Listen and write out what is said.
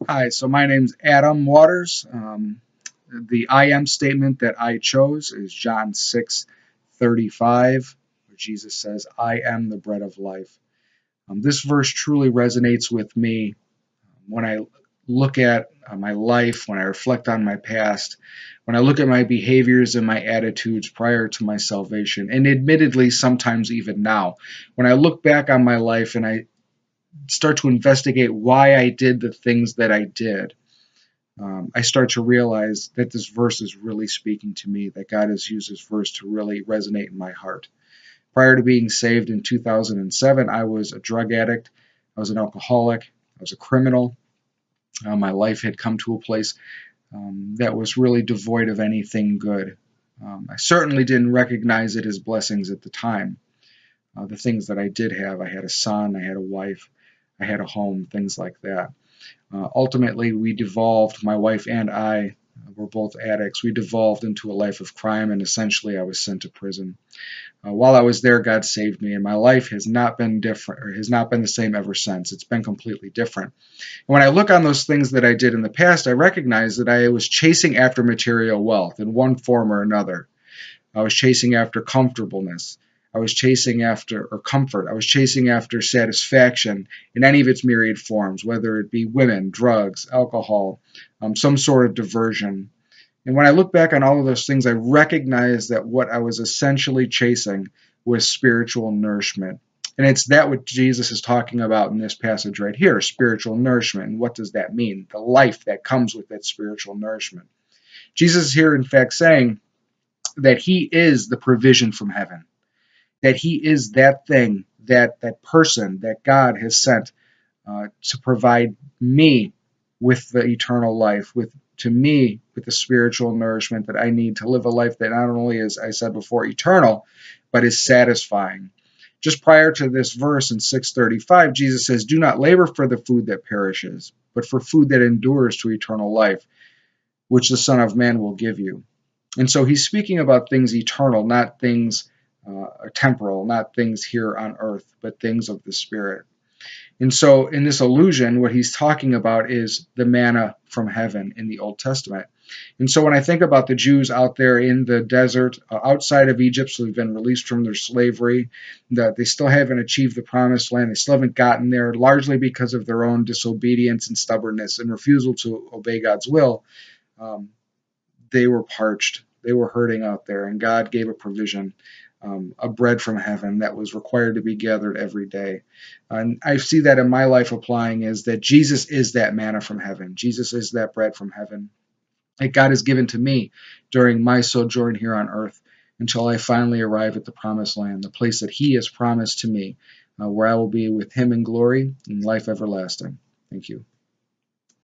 Hi, so my name's Adam Waters. The I am statement that I chose is John 6:35, where Jesus says, I am the bread of life. This verse truly resonates with me when I look at my life, when I reflect on my past, when I look at my behaviors and my attitudes prior to my salvation, and admittedly, sometimes even now. When I look back on my life and I start to investigate why I did the things that I did, I start to realize that this verse is really speaking to me, that God has used this verse to really resonate in my heart. Prior to being saved in 2007, I was a drug addict, I was an alcoholic, I was a criminal. My life had come to a place that was really devoid of anything good. I certainly didn't recognize it as blessings at the time. The things that I did have, I had a son, I had a wife, I had a home, things like that. Ultimately, we devolved, my wife and I were both addicts. We devolved into a life of crime, and essentially I was sent to prison. While I was there, God saved me, and my life has not been different, or has not been the same ever since. It's been completely different. And when I look on those things that I did in the past, I recognize that I was chasing after material wealth in one form or another. I was chasing after comfortableness. I was chasing after or comfort. I was chasing after satisfaction in any of its myriad forms, whether it be women, drugs, alcohol, some sort of diversion. And when I look back on all of those things, I recognize that what I was essentially chasing was spiritual nourishment. And it's that what Jesus is talking about in this passage right here, spiritual nourishment. And what does that mean? The life that comes with that spiritual nourishment. Jesus is here, in fact, saying that he is the provision from heaven, that he is that thing, that person that God has sent to provide me with the eternal life, to me with the spiritual nourishment that I need to live a life that not only is, I said before, eternal, but is satisfying. Just prior to this verse in 6:35, Jesus says, "Do not labor for the food that perishes, but for food that endures to eternal life, which the Son of Man will give you." And so he's speaking about things eternal, not things temporal, not things here on earth, but things of the Spirit. And so in this allusion, what he's talking about is the manna from heaven in the Old Testament. And so when I think about the Jews out there in the desert outside of Egypt, so they've been released from their slavery, that they still haven't achieved the promised land, they still haven't gotten there, largely because of their own disobedience and stubbornness and refusal to obey God's will. They were parched. They were hurting out there, and God gave a provision, a bread from heaven that was required to be gathered every day. And I see that in my life applying is that Jesus is that manna from heaven. Jesus is that bread from heaven that God has given to me during my sojourn here on earth until I finally arrive at the promised land, the place that he has promised to me, where I will be with him in glory and life everlasting. Thank you.